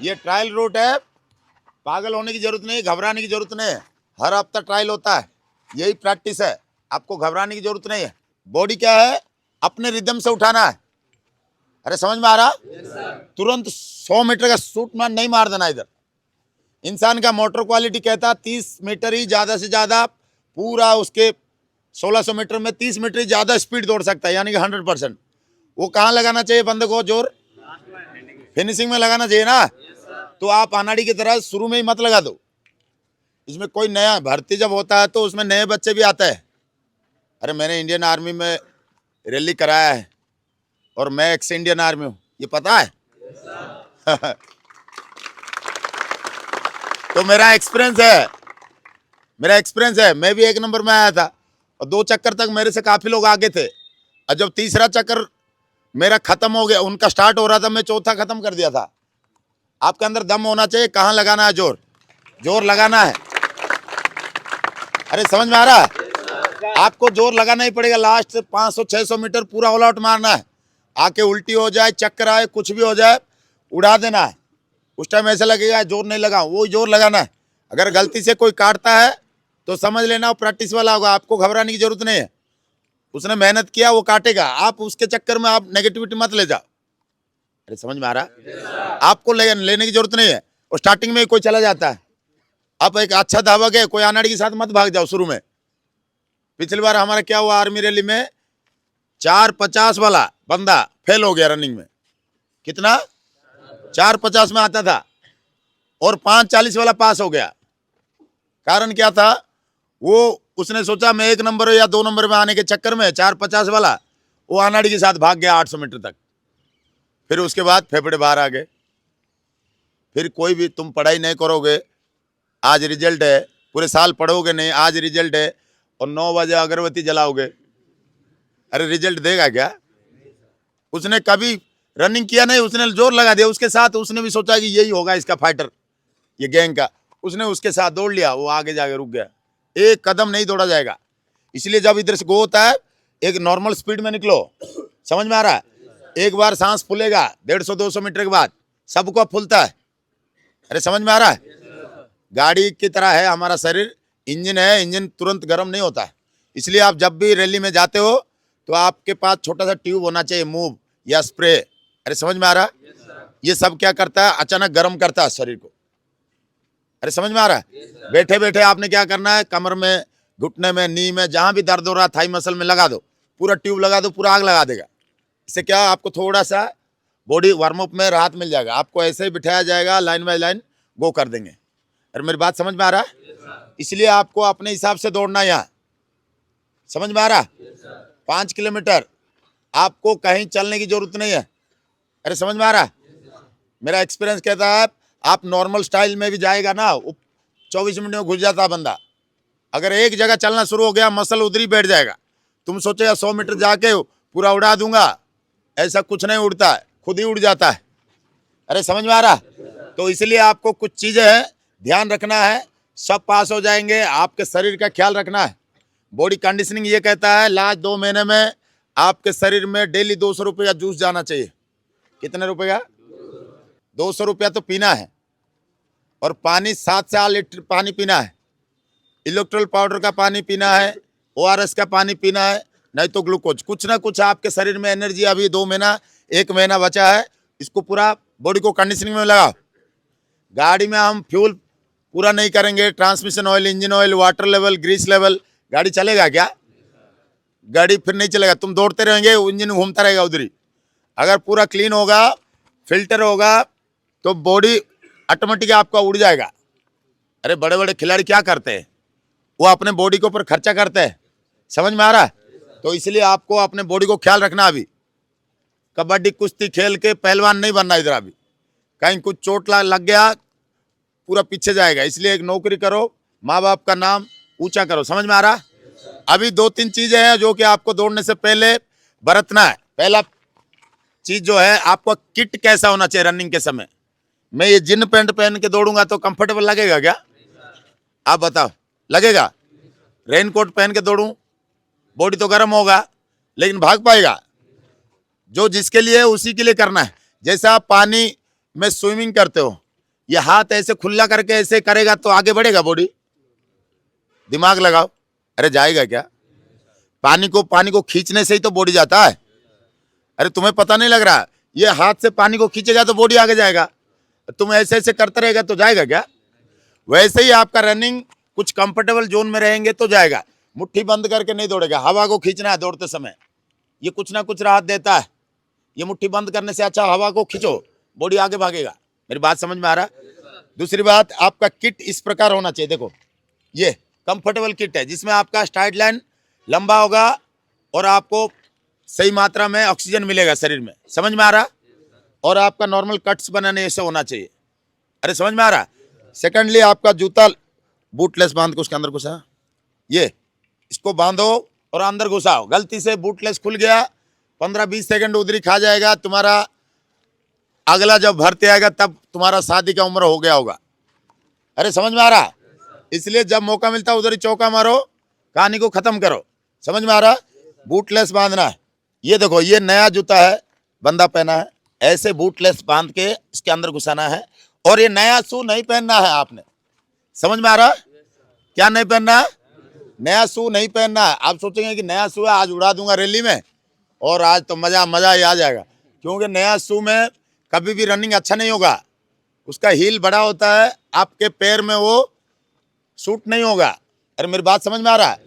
ये trial root है, पागल होने की जरूरत नहीं, घबराने की जरूरत नहीं है। हर हफ्ता ट्रायल होता है, यही प्रैक्टिस है, आपको घबराने की जरूरत नहीं है। बॉडी क्या है, अपने रिदम से उठाना है। अरे समझ में आ रहा? तुरंत 100 मीटर का शूट में नहीं मार देना। इधर इंसान का मोटर क्वालिटी कहता है 30 मीटर ही ज्यादा से ज्यादा, पूरा उसके 1600 मीटर में 30 मीटर ही ज्यादा स्पीड दौड़ सकता है, यानी कि 100%। वो कहाँ लगाना चाहिए बंदे को जोर? फिनिशिंग में लगाना चाहिए ना। तो आप अनाड़ी की तरह शुरू में ही मत लगा दो। इसमें कोई नया भर्ती जब होता है तो उसमें नए बच्चे भी आते हैं। अरे मैंने इंडियन आर्मी में रैली कराया है और मैं एक्स इंडियन आर्मी हूँ, ये पता है? तो मेरा एक्सपीरियंस है, मैं भी 1 नंबर में आया था और 2 चक्कर तक मेरे से काफी लोग आगे थे। और जब तीसरा चक्कर मेरा खत्म हो गया, उनका स्टार्ट हो रहा था, मैं चौथा खत्म कर दिया था। आपके अंदर दम होना चाहिए। कहाँ लगाना है जोर? जोर लगाना है। अरे समझ में आ रहा है? आपको जोर लगाना ही पड़ेगा। लास्ट 500-600 मीटर पूरा ऑल आउट मारना है। आके उल्टी हो जाए, चक्कर आए, कुछ भी हो जाए, उड़ा देना है। उस टाइम ऐसा लगेगा जोर नहीं लगा, वो जोर लगाना है। अगर गलती से कोई काटता है तो समझ लेना वो प्रैक्टिस वाला होगा, आपको घबराने की जरूरत नहीं है। उसने मेहनत किया, वो काटेगा। आप उसके चक्कर में आप नेगेटिविटी मत ले जाओ। अरे समझ में आ रहा? आपको लेने की जरूरत नहीं है। और स्टार्टिंग में कोई चला जाता है, आप एक अच्छा धावक है, कोई अनाड़ी के साथ मत भाग जाओ शुरू में। पिछली बार हमारा क्या हुआ, आर्मी रैली में 450 वाला बंदा फेल हो गया रनिंग में। कितना? 450 में आता था और 540 वाला पास हो गया। कारण क्या था? वो उसने सोचा मैं 1 नंबर या 2 नंबर में आने के चक्कर में 450 वाला वो अनाड़ी के साथ भाग गया 800 मीटर तक। फिर उसके बाद फेफड़े बाहर आ गए। फिर कोई भी तुम पढ़ाई नहीं करोगे, आज रिजल्ट है, पूरे साल पढ़ोगे नहीं, आज रिजल्ट है, और 9 बजे अगरबत्ती जलाओगे, अरे रिजल्ट देगा क्या? उसने कभी रनिंग किया नहीं, उसने जोर लगा दिया उसके साथ। उसने भी सोचा कि यही होगा इसका फाइटर, ये गैंग का। उसने उसके साथ दौड़ लिया, वो आगे जाके रुक गया। 1 कदम नहीं दौड़ा जाएगा। इसलिए जब इधर से गो होता है, एक नॉर्मल स्पीड में निकलो। समझ में आ रहा है? एक बार सांस फूलेगा 150-200 मीटर के बाद, सबको फूलता है। अरे समझ में आ रहा है? गाड़ी की तरह है हमारा शरीर, इंजन है, इंजन तुरंत गर्म नहीं होता है। इसलिए आप जब भी रैली में जाते हो तो आपके पास छोटा सा ट्यूब होना चाहिए, मूव या स्प्रे। अरे समझ में आ रहा? ये सब क्या करता है, अचानक गर्म करता है शरीर को। अरे समझ में आ रहा है? बैठे बैठे आपने क्या करना है, कमर में, घुटने में, नी में, जहां भी दर्द हो रहा है, थाई मसल में लगा दो, पूरा ट्यूब लगा दो, पूरा आग लगा देगा। इससे क्या, आपको थोड़ा सा बॉडी वार्म अप में राहत मिल जाएगा। आपको ऐसे ही बिठाया जाएगा, लाइन बाय लाइन गो कर देंगे। अरे मेरी बात समझ में आ रहा है? इसलिए आपको अपने हिसाब से दौड़ना है यहाँ। समझ में आ रहा? 5 किलोमीटर आपको कहीं चलने की जरूरत नहीं है। अरे समझ में आ रहा? मेरा एक्सपीरियंस कहता है आप नॉर्मल स्टाइल में भी जाएगा ना, 24 मिनट में घुस जाता है बंदा। अगर एक जगह चलना शुरू हो गया, मसल उधर ही बैठ जाएगा। तुम सोचेगा 100 मीटर जाके पूरा उड़ा दूंगा, ऐसा कुछ नहीं उड़ता है, खुद ही उड़ जाता है। अरे समझ में आ रहा? तो इसलिए आपको कुछ चीजें हैं, ध्यान रखना है, सब पास हो जाएंगे। आपके शरीर का ख्याल रखना है। बॉडी कंडीशनिंग ये कहता है लास्ट 2 महीने में आपके शरीर में डेली 200 रुपये का जूस जाना चाहिए। कितने रुपए का? 200 रुपया तो पीना है। और पानी 7 से 8 लीटर पानी पीना है। इलेक्ट्रोल पाउडर का पानी पीना है, ORS का पानी पीना है, नहीं तो ग्लूकोज। कुछ ना कुछ आपके शरीर में एनर्जी, अभी 2 महीना 1 महीना बचा है, इसको पूरा बॉडी को कंडीशनिंग में लगाओ। गाड़ी में हम फ्यूल पूरा नहीं करेंगे, transmission oil, engine oil, water level, grease level, गाड़ी चलेगा क्या? गाड़ी फिर नहीं चलेगा। तुम दौड़ते रहेंगे, इंजन घूमता रहेगा उधर ही। अगर पूरा क्लीन होगा, फिल्टर होगा, तो बॉडी ऑटोमेटिक आपका उड़ जाएगा। अरे बड़े बड़े खिलाड़ी क्या करते हैं, वो अपने बॉडी के ऊपर खर्चा करते हैं। समझ में आ रहा है? तो इसलिए आपको अपने बॉडी को ख्याल रखना। अभी कबड्डी कुश्ती खेल के पहलवान नहीं बनना इधर। अभी कहीं कुछ चोट लग गया, पूरा पीछे जाएगा। इसलिए एक नौकरी करो, माँ बाप का नाम ऊंचा करो। समझ में आ रहा? अभी 2-3 चीजें हैं जो कि आपको दौड़ने से पहले बरतना है। पहला चीज जो है, आपको किट कैसा होना चाहिए रनिंग के समय। मैं ये जिन पैंट पहन के दौड़ूंगा तो कंफर्टेबल लगेगा क्या? आप बताओ, लगेगा? रेनकोट पहन के दौड़ूं, बॉडी तो गर्म होगा, लेकिन भाग पाएगा? जो जिसके लिए उसी के लिए करना है। जैसा आप पानी में स्विमिंग करते हो, ये हाथ ऐसे खुला करके ऐसे करेगा तो आगे बढ़ेगा बॉडी? दिमाग लगाओ। अरे जाएगा क्या? पानी को खींचने से ही तो बॉडी जाता है। अरे तुम्हें पता नहीं लग रहा? ये हाथ से पानी को खींचेगा तो बॉडी आगे जाएगा, तुम ऐसे ऐसे करते रहेगा तो जाएगा क्या? वैसे ही आपका रनिंग कुछ कंफर्टेबल जोन में रहेंगे तो जाएगा। मुट्ठी बंद करके नहीं दौड़ेगा, हवा को खींचना है दौड़ते समय, ये कुछ ना कुछ राहत देता है। ये मुट्ठी बंद करने से अच्छा हवा को खींचो, बॉडी आगे भागेगा। मेरी बात समझ में आ रहा? दूसरी बात, आपका किट इस प्रकार होना चाहिए। देखो ये कंफर्टेबल किट है जिसमें आपका स्ट्राइड लाइन लंबा होगा और आपको सही मात्रा में ऑक्सीजन मिलेगा शरीर में। समझ में आ रहा? और आपका नॉर्मल कट्स बनाने ऐसे होना चाहिए। अरे समझ में आ रहा? सेकंडली, आपका जूता बूटलेस बांध के उसके अंदर घुसा, ये इसको बांधो और अंदर घुसाओ। गलती से बूटलेस खुल गया, 15-20 सेकंड उधरी खा जाएगा तुम्हारा। अगला जब भरते आएगा तब तुम्हारा शादी का उम्र हो गया होगा। अरे समझ में आ रहा? इसलिए जब मौका मिलता है उधर ही चौका मारो, कहानी को खत्म करो। समझ में आ रहा? बूटलेस बांधना है। ये देखो, ये नया जूता है, बंदा पहना है, ऐसे बूटलेस बांध के इसके अंदर घुसाना है। और ये नया शू नहीं पहनना है आपने। समझ में आ रहा? क्या नहीं पहनना है? नया शू नहीं पहनना है। आप सोचेंगे कि नया शू है, आज उड़ा दूंगा रैली में और आज तो मजा ही आ जाएगा। क्योंकि नया शू में कभी भी रनिंग अच्छा नहीं होगा, उसका हील बड़ा होता है, आपके पैर में वो सूट नहीं होगा। अरे मेरी बात समझ में आ रहा है?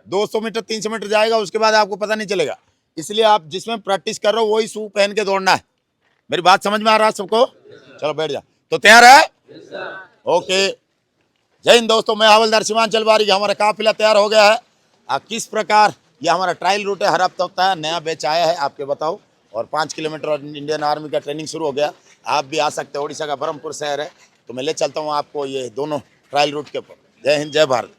200 मीटर 300 मीटर जाएगा, उसके बाद आपको पता नहीं चलेगा। इसलिए आप जिसमें प्रैक्टिस कर रहे हो वही शू पहन के दौड़ना है। मेरी बात समझ में आ रहा है सबको? चलो बैठ जा। तो तैयार है? ओके, जय हिंद दोस्तों। मैं हवलदार सीमांचल बारिक, हमारा काफिला तैयार हो गया है। किस प्रकार ये हमारा ट्रायल रूट है, हर हफ्ता होता है, नया बैच आया है आपके बताओ। और 5 किलोमीटर और इंडियन आर्मी का ट्रेनिंग शुरू हो गया। आप भी आ सकते हो, उड़ीसा का ब्रह्मपुर शहर है, तो मैं ले चलता हूँ आपको ये दोनों ट्रायल रूट के ऊपर। जय हिंद, जय भारत।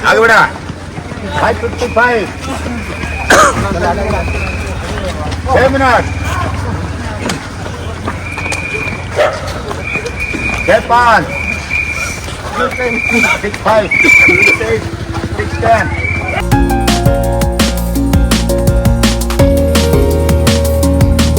आगे बढ़ा 555 6 मिनट 6 5 6 5 6 8 6 10